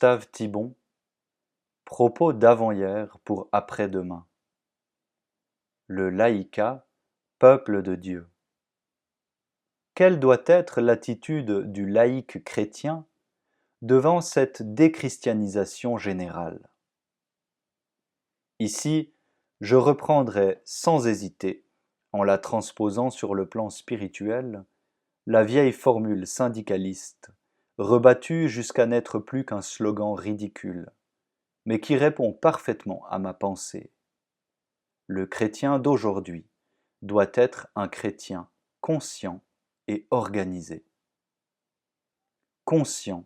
Gustave Thibon, propos d'avant-hier pour après-demain. Le laïcat, peuple de Dieu. Quelle doit être l'attitude du laïc chrétien devant cette déchristianisation générale? Ici, je reprendrai sans hésiter, en la transposant sur le plan spirituel, la vieille formule syndicaliste, rebattue jusqu'à n'être plus qu'un slogan ridicule, mais qui répond parfaitement à ma pensée. Le chrétien d'aujourd'hui doit être un chrétien conscient et organisé. Conscient.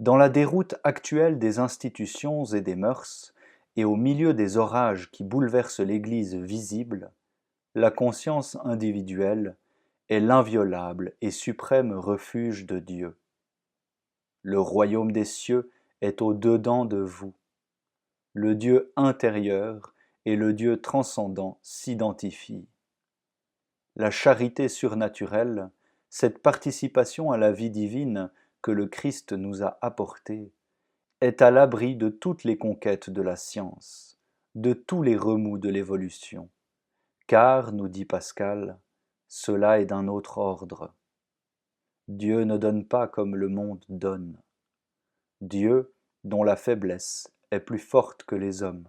Dans la déroute actuelle des institutions et des mœurs, et au milieu des orages qui bouleversent l'Église visible, la conscience individuelle est l'inviolable et suprême refuge de Dieu. Le royaume des cieux est au-dedans de vous. Le Dieu intérieur et le Dieu transcendant s'identifient. La charité surnaturelle, cette participation à la vie divine que le Christ nous a apportée, est à l'abri de toutes les conquêtes de la science, de tous les remous de l'évolution, car, nous dit Pascal, cela est d'un autre ordre. Dieu ne donne pas comme le monde donne. Dieu, dont la faiblesse est plus forte que les hommes.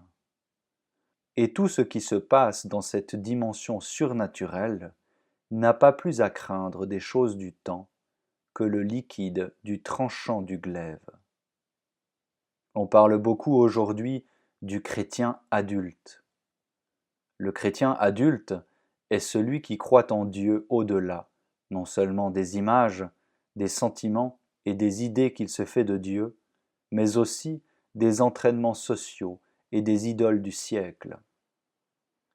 Et tout ce qui se passe dans cette dimension surnaturelle n'a pas plus à craindre des choses du temps que le liquide du tranchant du glaive. On parle beaucoup aujourd'hui du chrétien adulte. Le chrétien adulte est celui qui croit en Dieu au-delà, non seulement des images, des sentiments et des idées qu'il se fait de Dieu, mais aussi des entraînements sociaux et des idoles du siècle.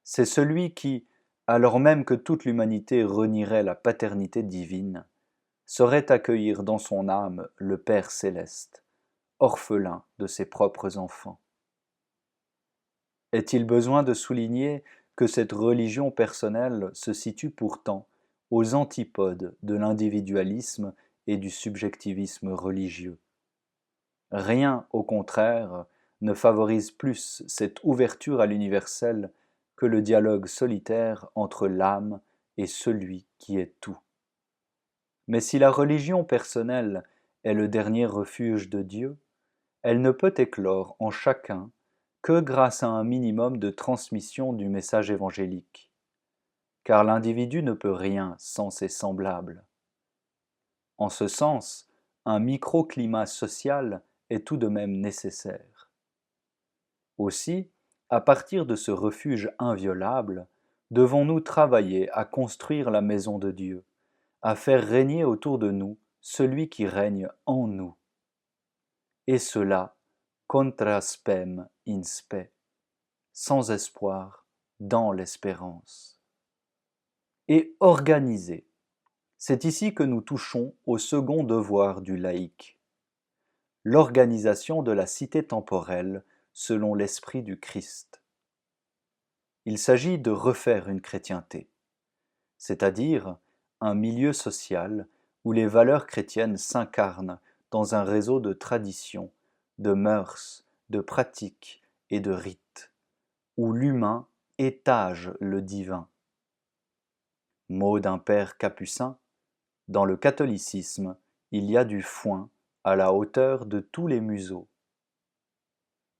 C'est celui qui, alors même que toute l'humanité renierait la paternité divine, saurait accueillir dans son âme le Père céleste, orphelin de ses propres enfants. Est-il besoin de souligner que cette religion personnelle se situe pourtant aux antipodes de l'individualisme et du subjectivisme religieux? Rien, au contraire, ne favorise plus cette ouverture à l'universel que le dialogue solitaire entre l'âme et celui qui est tout. Mais si la religion personnelle est le dernier refuge de Dieu, elle ne peut éclore en chacun que grâce à un minimum de transmission du message évangélique, car l'individu ne peut rien sans ses semblables. En ce sens, un microclimat social est tout de même nécessaire. Aussi, à partir de ce refuge inviolable, devons-nous travailler à construire la maison de Dieu, à faire régner autour de nous celui qui règne en nous. Et cela, contra spem in spe, sans espoir, dans l'espérance. Et organiser. C'est ici que nous touchons au second devoir du laïc, l'organisation de la cité temporelle selon l'esprit du Christ. Il s'agit de refaire une chrétienté, c'est-à-dire un milieu social où les valeurs chrétiennes s'incarnent dans un réseau de traditions, de mœurs, de pratiques et de rites, où l'humain étage le divin. Mot d'un père capucin, dans le catholicisme, il y a du foin à la hauteur de tous les museaux.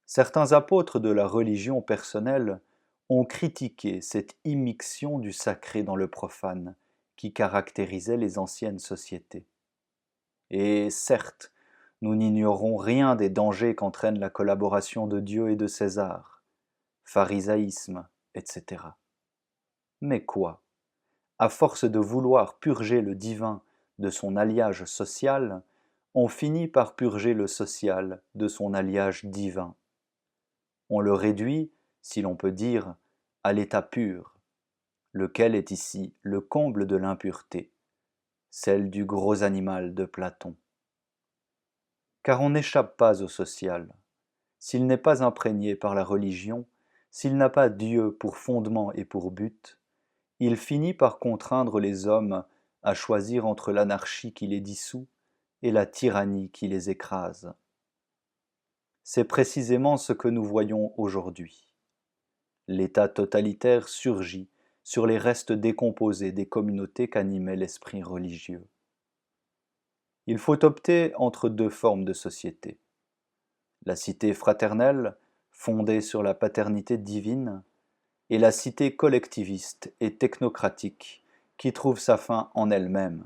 Certains apôtres de la religion personnelle ont critiqué cette immixtion du sacré dans le profane qui caractérisait les anciennes sociétés. Et certes, nous n'ignorons rien des dangers qu'entraîne la collaboration de Dieu et de César, pharisaïsme, etc. Mais quoi? À force de vouloir purger le divin de son alliage social, on finit par purger le social de son alliage divin. On le réduit, si l'on peut dire, à l'état pur, lequel est ici le comble de l'impureté, celle du gros animal de Platon. Car on n'échappe pas au social. S'il n'est pas imprégné par la religion, s'il n'a pas Dieu pour fondement et pour but, il finit par contraindre les hommes à choisir entre l'anarchie qui les dissout et la tyrannie qui les écrase. c'est précisément ce que nous voyons aujourd'hui. L'État totalitaire surgit sur les restes décomposés des communautés qu'animait l'esprit religieux. Il faut opter entre deux formes de société. La cité fraternelle, fondée sur la paternité divine, et la cité collectiviste et technocratique qui trouve sa fin en elle-même,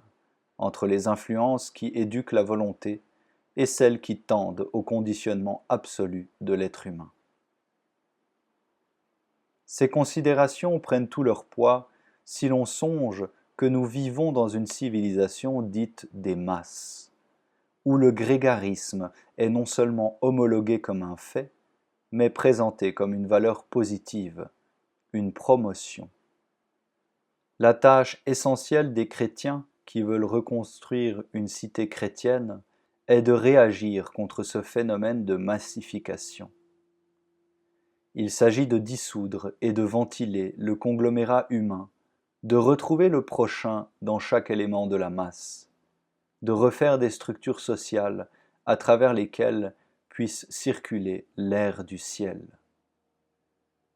entre les influences qui éduquent la volonté et celles qui tendent au conditionnement absolu de l'être humain. Ces considérations prennent tout leur poids si l'on songe que nous vivons dans une civilisation dite des masses, où le grégarisme est non seulement homologué comme un fait, mais présenté comme une valeur positive, une promotion. La tâche essentielle des chrétiens qui veulent reconstruire une cité chrétienne est de réagir contre ce phénomène de massification. Il s'agit de dissoudre et de ventiler le conglomérat humain, de retrouver le prochain dans chaque élément de la masse, de refaire des structures sociales à travers lesquelles puisse circuler l'air du ciel.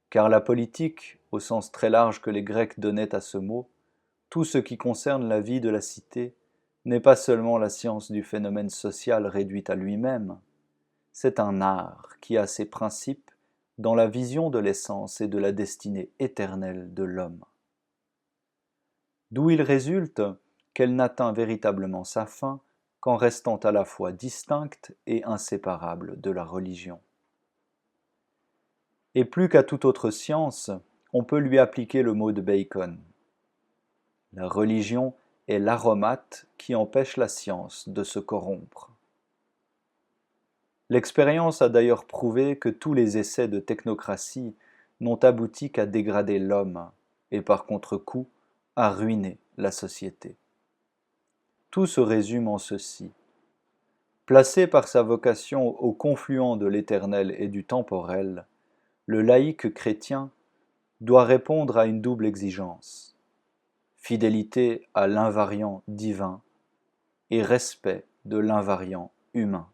Car la politique, au sens très large que les Grecs donnaient à ce mot, tout ce qui concerne la vie de la cité, n'est pas seulement la science du phénomène social réduite à lui-même, c'est un art qui a ses principes dans la vision de l'essence et de la destinée éternelle de l'homme. D'où il résulte qu'elle n'atteint véritablement sa fin qu'en restant à la fois distincte et inséparable de la religion. Et plus qu'à toute autre science, on peut lui appliquer le mot de Bacon. La religion est l'aromate qui empêche la science de se corrompre. L'expérience a d'ailleurs prouvé que tous les essais de technocratie n'ont abouti qu'à dégrader l'homme et par contre-coup à ruiner la société. Tout se résume en ceci. Placé par sa vocation au confluent de l'éternel et du temporel, le laïc chrétien doit répondre à une double exigence: fidélité à l'invariant divin et respect de l'invariant humain.